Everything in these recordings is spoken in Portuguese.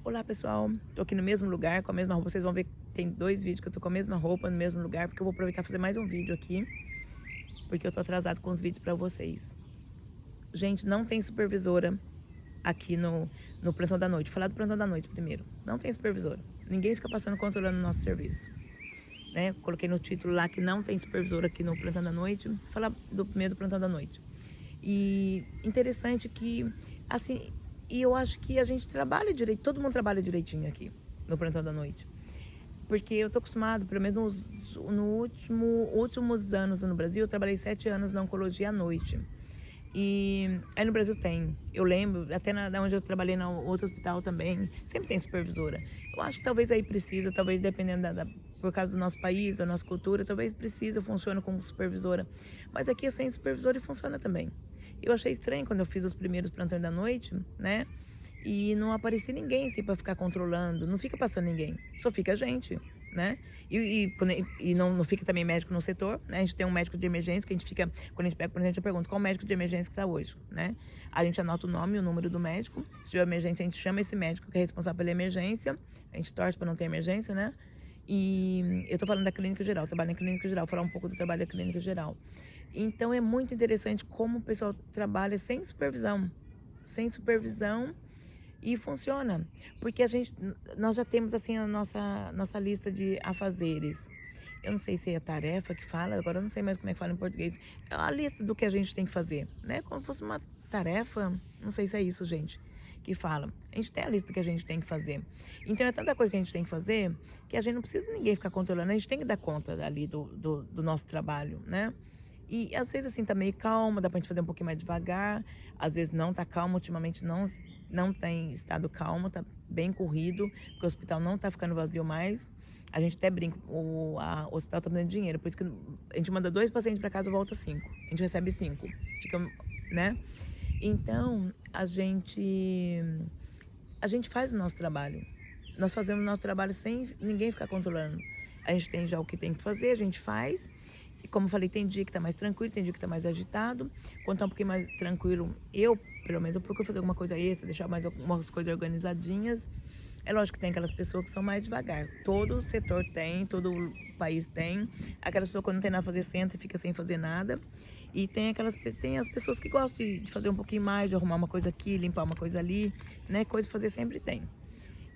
Olá pessoal, tô aqui no mesmo lugar, com a mesma roupa. Vocês vão ver que tem 2 vídeos que eu tô com a mesma roupa no mesmo lugar, porque eu vou aproveitar e fazer mais um vídeo aqui, porque eu tô atrasado com os vídeos pra vocês. Gente, não tem supervisora aqui no plantão da noite. Vou falar do plantão da noite primeiro. Não tem supervisora. Ninguém fica passando controlando o nosso serviço, né? Coloquei no título lá que não tem supervisora aqui no plantão da noite. Vou falar do primeiro do plantão da noite. E interessante que, assim, e eu acho que a gente trabalha direito, todo mundo trabalha direitinho aqui no plantão da noite. Porque eu tô acostumado, pelo menos últimos anos no Brasil, eu trabalhei 7 anos na oncologia à noite. E aí no Brasil tem, eu lembro, até onde eu trabalhei no outro hospital também, sempre tem supervisora. Eu acho que talvez aí precisa, talvez dependendo por causa do nosso país, da nossa cultura, talvez precisa, funciona como supervisora. Mas aqui é sem supervisora e funciona também. Eu achei estranho quando eu fiz os primeiros plantões da noite, né? E não aparecia ninguém assim para ficar controlando, não fica passando ninguém, só fica a gente, né? E não fica também médico no setor, né? A gente tem um médico de emergência que a gente fica, quando a gente pega, por exemplo, eu pergunto qual médico de emergência que está hoje, né? A gente anota o nome e o número do médico. Se tiver emergência, a gente chama esse médico que é responsável pela emergência. A gente torce para não ter emergência, né? E eu tô falando da clínica geral, eu trabalho na clínica geral, vou falar um pouco do trabalho da clínica geral. Então é muito interessante como o pessoal trabalha sem supervisão. Sem supervisão. E funciona, porque nós já temos assim a nossa lista de afazeres. Eu não sei se é tarefa que fala, agora eu não sei mais como é que fala em português. É a lista do que a gente tem que fazer, né? Como se fosse uma tarefa, não sei se é isso, gente, que fala. A gente tem a lista do que a gente tem que fazer. Então é tanta coisa que a gente tem que fazer que a gente não precisa de ninguém ficar controlando, a gente tem que dar conta ali do nosso trabalho, né? E às vezes assim tá meio calmo, dá pra gente fazer um pouquinho mais devagar, às vezes não tá calmo, ultimamente não tem estado calmo, tá bem corrido, porque o hospital não tá ficando vazio mais. A gente até brinca, o hospital tá dando dinheiro, por isso que a gente manda 2 pacientes para casa, volta 5. A gente recebe 5, fica, né? Então, a gente faz o nosso trabalho. Nós fazemos o nosso trabalho sem ninguém ficar controlando. A gente tem já o que tem que fazer, a gente faz. E como eu falei, tem dia que tá mais tranquilo, tem dia que tá mais agitado. Quando tá um pouquinho mais tranquilo, pelo menos, eu procuro fazer alguma coisa extra, deixar mais algumas coisas organizadinhas. É lógico que tem aquelas pessoas que são mais devagar. Todo setor tem, todo país tem. Aquelas pessoas que não tem nada a fazer, senta e fica sem fazer nada. E tem as pessoas que gostam de fazer um pouquinho mais, de arrumar uma coisa aqui, limpar uma coisa ali, né? Coisa pra fazer sempre tem.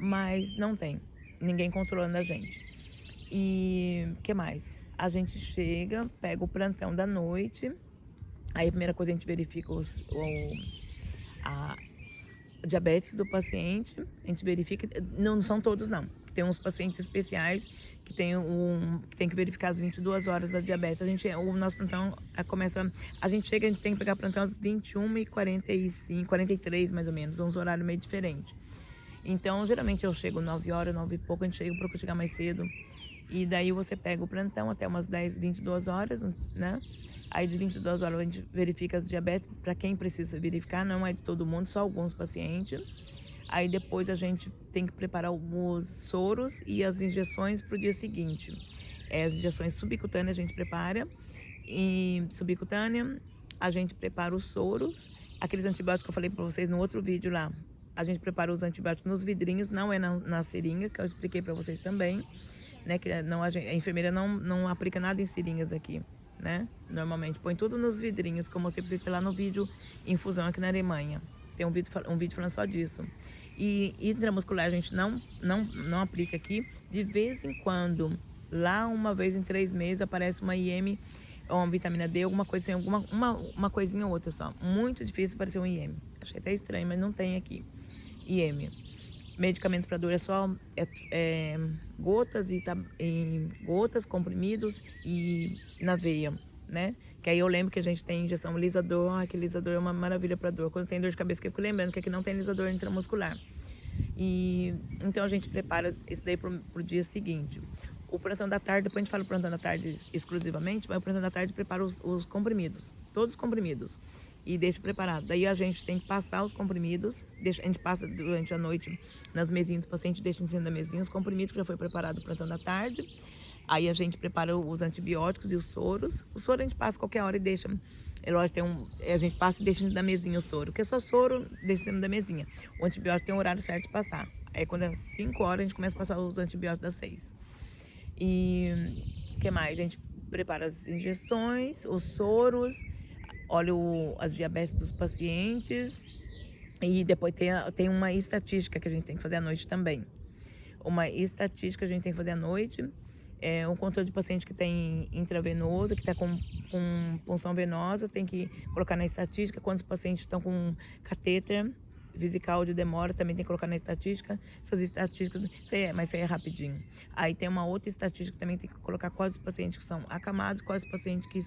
Mas não tem ninguém controlando a gente. E o que mais? A gente chega, pega o plantão da noite, aí a primeira coisa a gente verifica a diabetes do paciente, a gente verifica, não são todos não, tem uns pacientes especiais que tem que verificar às 22 horas a diabetes. O nosso plantão começa, a gente tem que pegar plantão às 21h45, 43 mais ou menos, uns horários meio diferentes. Então, geralmente eu chego 9 horas, 9 e pouco, a gente procura chegar mais cedo. E daí você pega o plantão até umas 10, 22 horas, né? Aí de 22 horas a gente verifica as diabetes, para quem precisa verificar, não é de todo mundo, só alguns pacientes. Aí depois a gente tem que preparar os soros e as injeções para o dia seguinte. As injeções subcutâneas a gente prepara, e subcutânea a gente prepara os soros, aqueles antibióticos que eu falei para vocês no outro vídeo lá. A gente prepara os antibióticos nos vidrinhos, não é na seringa, que eu expliquei para vocês também. Né, que não, a enfermeira não aplica nada em seringas aqui, né? Normalmente põe tudo nos vidrinhos, como eu mostrei pra vocês lá no vídeo infusão aqui na Alemanha. Tem um vídeo falando só disso. E intramuscular a gente não aplica aqui. De vez em quando, lá uma vez em 3 meses, aparece uma IM ou uma vitamina D, alguma coisa assim, uma coisinha ou outra só. Muito difícil aparecer um IM. Achei até estranho, mas não tem aqui IM. Medicamentos para dor é só gotas gotas, comprimidos e na veia, né? Que aí eu lembro que a gente tem injeção lisador, que lisador é uma maravilha para dor. Quando tem dor de cabeça, que eu fico lembrando que aqui não tem lisador intramuscular. E então a gente prepara isso daí pro dia seguinte. O plantão da tarde, depois a gente fala o plantão da tarde exclusivamente, mas o plantão da tarde prepara os comprimidos, todos os comprimidos. E deixa preparado. Daí a gente tem que passar os comprimidos, a gente passa durante a noite nas mesinhas, o paciente deixa em cima da mesinha os comprimidos que já foi preparado o plantão da tarde. Aí a gente prepara os antibióticos e os soros. O soro a gente passa qualquer hora e deixa. É lógico, a gente passa e deixa em cima da mesinha o soro, porque é só soro, deixa em cima da mesinha. O antibiótico tem um horário certo de passar. Aí quando é 5 horas, a gente começa a passar os antibióticos das 6. E o que mais? A gente prepara as injeções, os soros, olha as diabetes dos pacientes. E depois tem uma estatística que a gente tem que fazer à noite também. Uma estatística que a gente tem que fazer à noite. É um controle de paciente que tem intravenoso, que está com punção venosa, tem que colocar na estatística. Quantos pacientes estão com catéter vesical de demora, também tem que colocar na estatística. Essas estatísticas, mas isso aí é rapidinho. Aí tem uma outra estatística que também tem que colocar quais os pacientes que são acamados, quais os pacientes que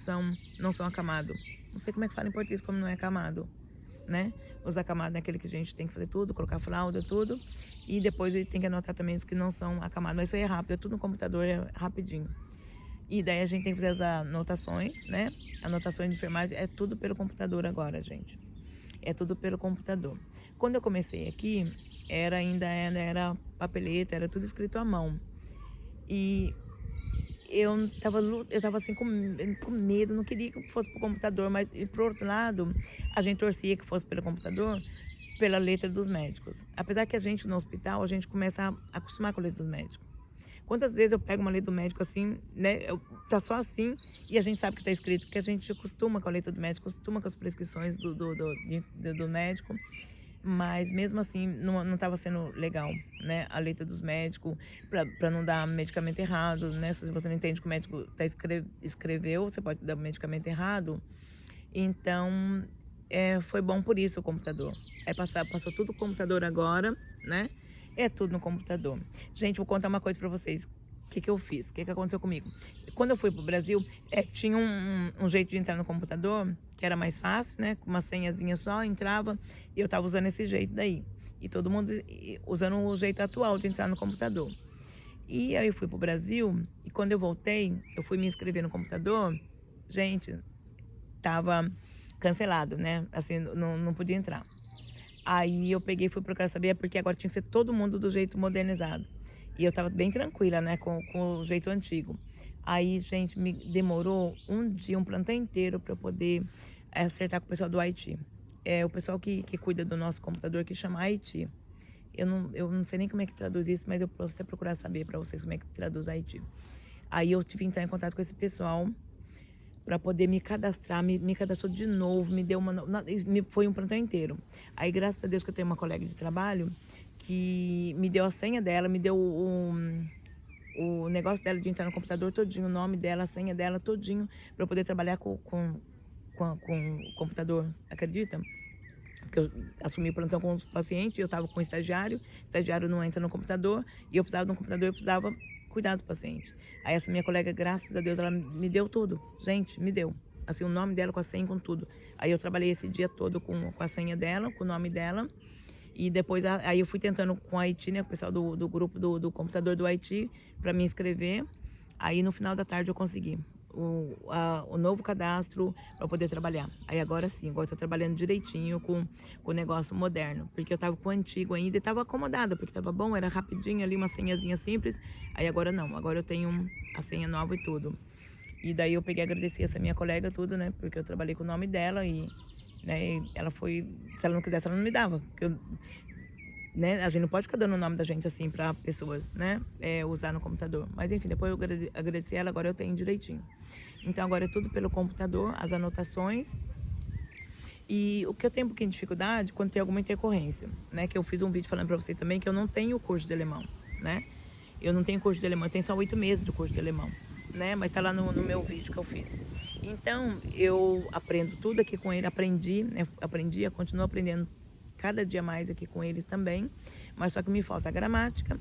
não são acamados. Não sei como é que fala em português como não é acamado, né? Os acamados é aquele que a gente tem que fazer tudo, colocar fralda, tudo. E depois ele tem que anotar também os que não são acamados. Mas isso aí é rápido, é tudo no computador, é rapidinho. E daí a gente tem que fazer as anotações, né? Anotações de enfermagem, é tudo pelo computador agora, gente. É tudo pelo computador. Quando eu comecei aqui, ainda era papeleta, era tudo escrito à mão. E eu tava assim com medo, não queria que fosse pro computador, mas e por outro lado, a gente torcia que fosse pelo computador, pela letra dos médicos. Apesar que a gente no hospital, a gente começa a acostumar com a letra dos médicos. Quantas vezes eu pego uma letra do médico assim, né, tá só assim, e a gente sabe que tá escrito, porque a gente acostuma com a letra do médico, acostuma com as prescrições do médico. Mas mesmo assim, não estava sendo legal, né? A letra dos médicos, para não dar medicamento errado, né? Se você não entende que o médico escreveu, você pode dar medicamento errado. Então, foi bom por isso o computador. Aí passou tudo no computador agora, né? É tudo no computador. Gente, vou contar uma coisa para vocês. O que eu fiz? O que aconteceu comigo? Quando eu fui pro Brasil, tinha um jeito de entrar no computador que era mais fácil, né? Com uma senhazinha só, entrava e eu tava usando esse jeito daí. E todo mundo usando o jeito atual de entrar no computador. E aí eu fui pro Brasil e quando eu voltei, eu fui me inscrever no computador, gente, tava cancelado, né? Assim, não podia entrar. Aí eu peguei e fui procurar saber porque agora tinha que ser todo mundo do jeito modernizado. E eu tava bem tranquila, né, com o jeito antigo. Aí, gente, me demorou um dia, um plantão inteiro para eu poder acertar com o pessoal do IT. É o pessoal que cuida do nosso computador, que chama IT. Eu não sei nem como é que traduz isso, mas eu posso até procurar saber para vocês como é que traduz IT. Aí eu tive que entrar em contato com esse pessoal para poder me cadastrar, me cadastrou de novo, me deu foi um plantão inteiro. Aí, graças a Deus que eu tenho uma colega de trabalho que me deu a senha dela, me deu o negócio dela de entrar no computador todinho, o nome dela, a senha dela todinho, para eu poder trabalhar com o computador, acredita? Porque eu assumi o plantão com os pacientes, eu estava com o estagiário não entra no computador, e eu precisava de um computador, eu precisava cuidar dos pacientes. Aí essa minha colega, graças a Deus, ela me deu tudo. Gente, me deu. Assim, o nome dela com a senha, com tudo. Aí eu trabalhei esse dia todo com a senha dela, com o nome dela. E depois, aí eu fui tentando com a IT, né, com o pessoal do grupo do computador do IT, para me inscrever. Aí no final da tarde eu consegui o novo cadastro para poder trabalhar. Aí agora sim, agora eu tô trabalhando direitinho com o negócio moderno, porque eu tava com o antigo ainda e tava acomodada, porque tava bom, era rapidinho ali, uma senhazinha simples. Aí agora não, agora eu tenho a senha nova e tudo. E daí eu peguei e agradeci essa minha colega tudo, né, porque eu trabalhei com o nome dela e, né, ela foi, se ela não quisesse, ela não me dava, porque né, a gente não pode ficar dando o nome da gente assim para pessoas, né, usar no computador. Mas enfim, depois eu agradeci ela, agora eu tenho direitinho. Então agora é tudo pelo computador, as anotações. E o que eu tenho um pouquinho de dificuldade quando tem alguma intercorrência, né, que eu fiz um vídeo falando para vocês também que eu não tenho curso de alemão, né. Eu não tenho curso de alemão, eu tenho só 8 meses de curso de alemão, né, mas tá lá no meu vídeo que eu fiz. Então eu aprendo tudo aqui com ele, aprendi, né, continuo aprendendo cada dia mais aqui com eles também, mas só que me falta a gramática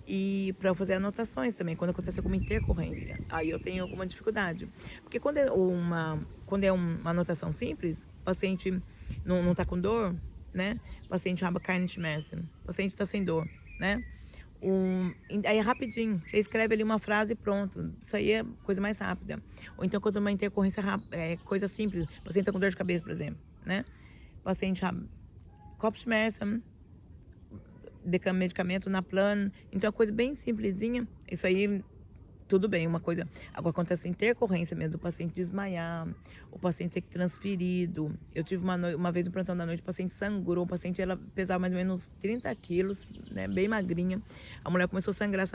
e para fazer anotações também, quando acontece alguma intercorrência, aí eu tenho alguma dificuldade. Porque quando é uma anotação simples, o paciente não tá com dor, né? O paciente habe keine Schmerzen, o paciente tá sem dor, né? Aí é rapidinho, você escreve ali uma frase e pronto, isso aí é coisa mais rápida. Ou então quando é uma intercorrência coisa simples, o paciente tá com dor de cabeça, por exemplo, né? O paciente Kopfschmerzen, medicamento na plano, então é coisa bem simplesinha. Isso aí tudo bem, uma coisa. Agora acontece intercorrência mesmo do paciente desmaiar, o paciente ser transferido. Eu tive uma vez no plantão da noite, o paciente sangrou, o paciente ela pesava mais ou menos 30 quilos, né, bem magrinha. A mulher começou a sangrar,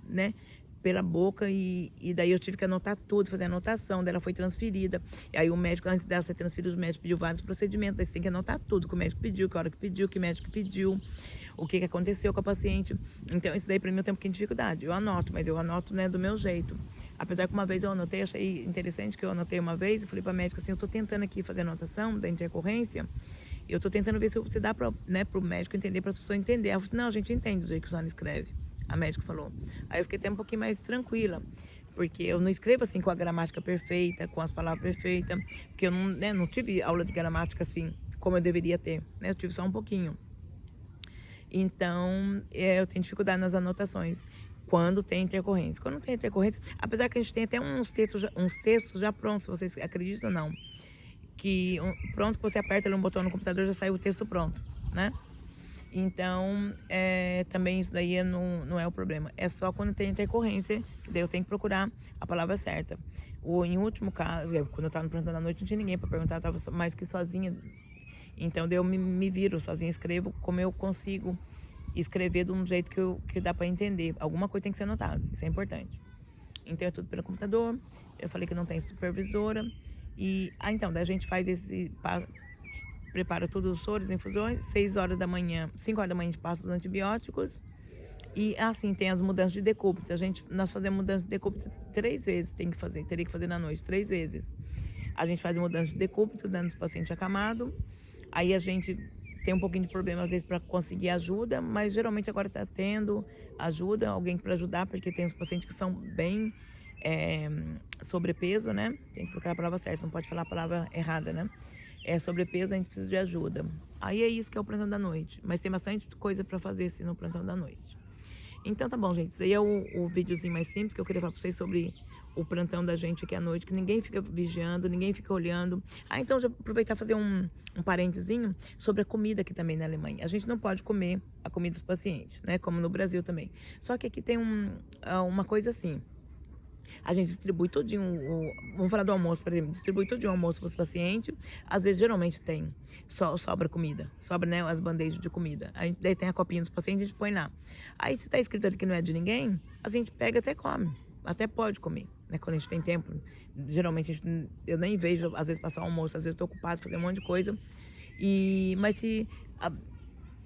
né, pela boca e daí eu tive que anotar tudo, fazer a anotação, daí ela foi transferida. E aí o médico, antes dela ser transferida, o médico pediu vários procedimentos, daí você tem que anotar tudo que o médico pediu, que hora que pediu, que médico pediu, o que aconteceu com a paciente. Então isso daí para mim eu tenho um pouquinho de dificuldade. Eu anoto, mas eu anoto, né, do meu jeito. Apesar que uma vez eu anotei, achei interessante que eu anotei uma vez, eu falei para a médica assim, eu tô tentando aqui fazer a anotação da intercorrência, eu tô tentando ver se dá para, né, pro médico entender, para as pessoas entenderem. Ela falou, não, a gente entende o jeito que o senhor escreve. A médica falou. Aí eu fiquei até um pouquinho mais tranquila, porque eu não escrevo assim com a gramática perfeita, com as palavras perfeitas, porque eu não, né, não tive aula de gramática assim como eu deveria ter, né? Eu tive só um pouquinho. Então, eu tenho dificuldade nas anotações quando tem intercorrência. Quando não tem intercorrência, apesar que a gente tem até uns textos já prontos, se vocês acreditam ou não, que pronto, que você aperta ali um botão no computador, já sai o texto pronto, né? Então, também isso daí não é o problema. É só quando tem intercorrência, que daí eu tenho que procurar a palavra certa. Em último caso, quando eu estava no plantão da noite, não tinha ninguém para perguntar, eu estava mais que sozinha. Então, daí eu me viro sozinha, escrevo como eu consigo escrever de um jeito que dá para entender. Alguma coisa tem que ser anotada, isso é importante. Então, é tudo pelo computador. Eu falei que não tem supervisora. Então, daí a gente faz prepara todos os soros, infusões, 6 horas da manhã, 5 horas da manhã a gente passa os antibióticos. E assim, tem as mudanças de decúbito. Nós fazemos mudança de decúbito 3 vezes, teria que fazer na noite, 3 vezes. A gente faz mudança de decúbito, dando os pacientes acamados. Aí a gente tem um pouquinho de problema às vezes para conseguir ajuda, mas geralmente agora está tendo ajuda, alguém para ajudar, porque tem os pacientes que são bem sobrepeso, né? Tem que procurar a palavra certa, não pode falar a palavra errada, né? Sobrepeso, a gente precisa de ajuda. Aí é isso que é o plantão da noite. Mas tem bastante coisa para fazer assim no plantão da noite. Então tá bom, gente. Esse aí é o videozinho mais simples que eu queria falar para vocês sobre o plantão da gente aqui à noite, que ninguém fica vigiando, ninguém fica olhando. Então já aproveitar e fazer um parentezinho sobre a comida aqui também na Alemanha. A gente não pode comer a comida dos pacientes, né? Como no Brasil também. Só que aqui tem uma coisa assim. A gente distribui tudinho, vamos falar do almoço, por exemplo, distribui tudinho o almoço para os pacientes. Às vezes, geralmente tem, sobra comida, sobra, né, as bandejas de comida. Daí tem a copinha dos pacientes, a gente põe lá. Aí se tá escrito ali que não é de ninguém, a gente pega até come, até pode comer, né, quando a gente tem tempo. Geralmente eu nem vejo, às vezes, passar o almoço, às vezes eu tô ocupado, fazendo um monte de coisa. Mas se...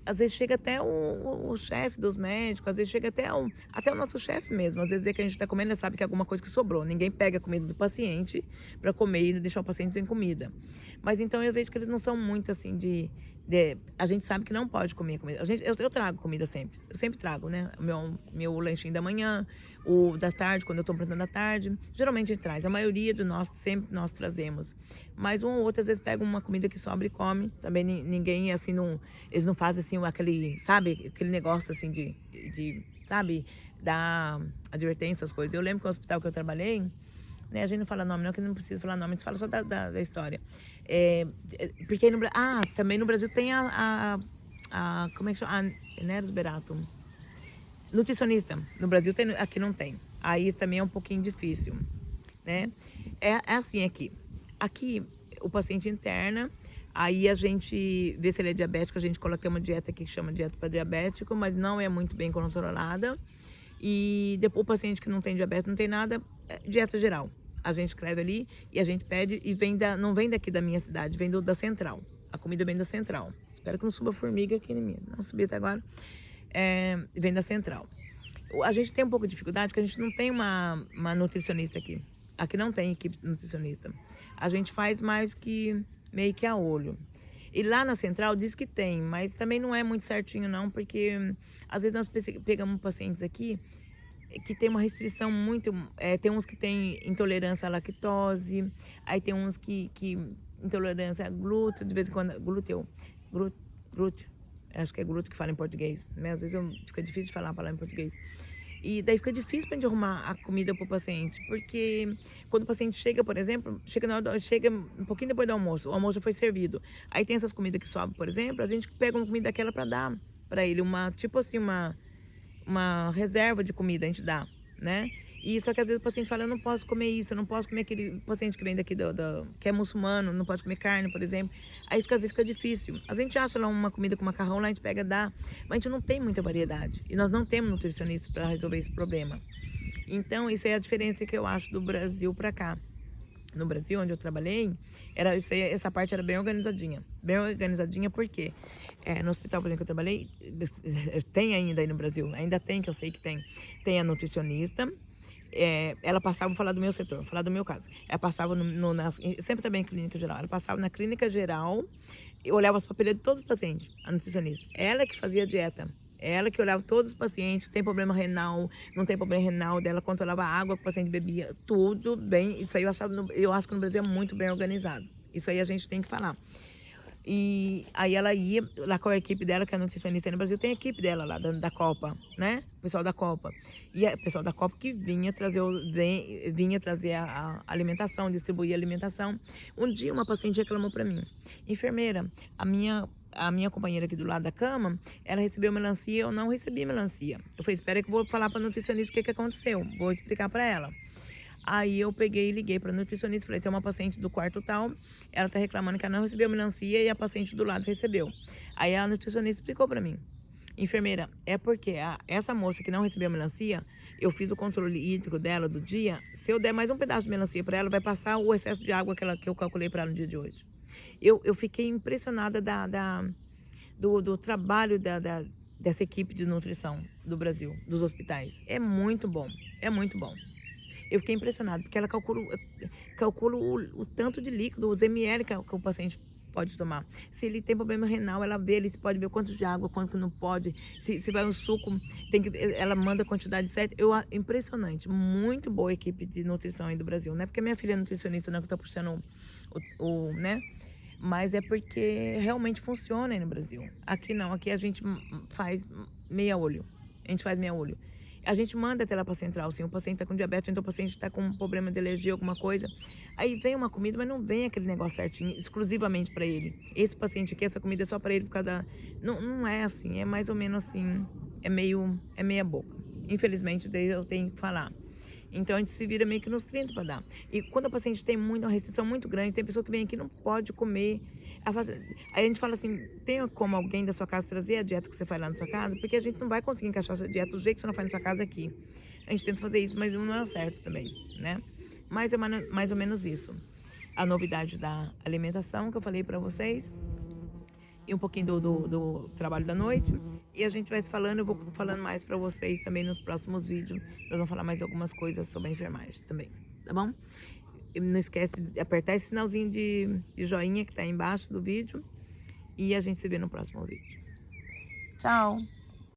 às vezes chega até o chefe dos médicos, às vezes chega até o nosso chefe mesmo. Às vezes é que a gente está comendo e sabe que é alguma coisa que sobrou. Ninguém pega a comida do paciente para comer e deixar o paciente sem comida. Mas então eu vejo que eles não são muito assim a gente sabe que não pode comer comida. Eu trago comida sempre. Eu sempre trago, né? Meu lanchinho da manhã, o da tarde, quando eu estou plantando à tarde. Geralmente a gente traz. A maioria de nós, sempre nós trazemos. Mas um ou outro, às vezes, pega uma comida que sobra e come. Também ninguém, assim, eles não fazem, assim, sabe? Aquele negócio, assim, sabe? Da advertência, as coisas. Eu lembro que no hospital que eu trabalhei, né? A gente não fala nome, não, que não precisa falar nome. A gente fala só da história. Porque também no Brasil tem como é que chama? Neros Berato. Nutricionista. No Brasil tem, aqui não tem. Aí também é um pouquinho difícil, né? É assim aqui. Aqui o paciente interna, aí a gente vê se ele é diabético, a gente coloca uma dieta aqui que chama dieta para diabético, mas não é muito bem controlada. E depois o paciente que não tem diabetes, não tem nada, dieta geral. A gente escreve ali e a gente pede e não vem daqui da minha cidade, vem da central. A comida vem da central. Espero que não suba formiga aqui na minha. Não subi até agora. Vem da central. A gente tem um pouco de dificuldade porque a gente não tem uma nutricionista aqui. Aqui não tem equipe nutricionista. A gente faz mais que meio que a olho. E lá na central diz que tem, mas também não é muito certinho não, porque às vezes nós pegamos pacientes aqui que tem uma restrição muito... tem uns que tem intolerância à lactose, aí tem uns que intolerância a glúten, de vez em quando... Glúten, acho que é glúten que fala em português, né? Às vezes fica difícil de falar a palavra em português. E daí fica difícil pra gente arrumar a comida pro paciente, porque quando o paciente chega, por exemplo, chega um pouquinho depois do almoço, o almoço já foi servido. Aí tem essas comidas que sobram, por exemplo, a gente pega uma comida daquela pra dar pra ele, tipo assim, uma reserva de comida a gente dá, né? E só que às vezes o paciente fala, eu não posso comer isso, eu não posso comer aquele paciente que vem daqui que é muçulmano, não pode comer carne, por exemplo. Aí às vezes fica difícil. A gente acha lá uma comida com macarrão, lá a gente pega, dá, mas a gente não tem muita variedade. E nós não temos nutricionista para resolver esse problema. Então, isso é a diferença que eu acho do Brasil para cá. No Brasil, onde eu trabalhei, era isso aí, essa parte era bem organizadinha. Bem organizadinha porque no hospital, por exemplo, que eu trabalhei, tem ainda aí no Brasil, ainda tem, que eu sei que tem. Tem a nutricionista, ela passava, vou falar do meu setor, vou falar do meu caso. Ela passava sempre também em clínica geral. Ela passava na clínica geral e olhava as papeleta de todos os pacientes, a nutricionista. Ela que fazia a dieta. Ela que olhava todos os pacientes, tem problema renal, não tem problema renal, dela controlava a água que o paciente bebia, tudo bem. Isso aí eu acho que no Brasil é muito bem organizado. Isso aí a gente tem que falar. E aí ela ia lá com a equipe dela, que é a nutricionista aí no Brasil, tem a equipe dela lá da Copa, né? O pessoal da Copa. E o pessoal da Copa que vinha trazer a alimentação, distribuir a alimentação. Um dia uma paciente reclamou para mim, enfermeira, a minha companheira aqui do lado da cama, ela recebeu melancia, eu não recebi melancia. Eu falei, espera que eu vou falar para a nutricionista o que aconteceu, vou explicar para ela. Aí eu peguei e liguei para a nutricionista, falei, tem uma paciente do quarto tal, ela tá reclamando que ela não recebeu melancia e a paciente do lado recebeu. Aí a nutricionista explicou para mim, enfermeira, é porque essa moça que não recebeu melancia, eu fiz o controle hídrico dela do dia, se eu der mais um pedaço de melancia para ela, vai passar o excesso de água que eu calculei para ela no dia de hoje. Eu fiquei impressionada do trabalho dessa equipe de nutrição do Brasil, dos hospitais. É muito bom, é muito bom. Eu fiquei impressionada, porque ela calcula o tanto de líquido, os ml que o paciente pode tomar. Se ele tem problema renal, ela vê, ele pode ver quanto de água, quanto não pode. Se vai um suco, ela manda a quantidade certa. Impressionante, muito boa equipe de nutrição aí do Brasil. Não é porque minha filha é nutricionista, não, que tá puxando né? Mas é porque realmente funciona aí no Brasil. Aqui não, aqui a gente faz meia olho. A gente faz meia olho. A gente manda até lá para a central, assim, o paciente está com diabetes, então o paciente está com um problema de alergia, alguma coisa. Aí vem uma comida, mas não vem aquele negócio certinho, exclusivamente para ele. Esse paciente aqui, essa comida é só para ele por causa da... Não é assim, é mais ou menos assim, é meia boca. Infelizmente, eu tenho que falar. Então a gente se vira meio que nos 30 para dar. E quando o paciente tem uma restrição muito grande, tem pessoa que vem aqui e não pode comer. Aí a gente fala assim, tem como alguém da sua casa trazer a dieta que você faz lá na sua casa? Porque a gente não vai conseguir encaixar essa dieta do jeito que você não faz na sua casa aqui. A gente tenta fazer isso, mas não é certo também, né? Mas é mais ou menos isso. A novidade da alimentação que eu falei para vocês. E um pouquinho do trabalho da noite. E a gente vai se falando, eu vou falando mais para vocês também nos próximos vídeos. Nós vamos falar mais algumas coisas sobre a enfermagem também, tá bom? E não esquece de apertar esse sinalzinho de joinha que tá aí embaixo do vídeo. E a gente se vê no próximo vídeo. Tchau!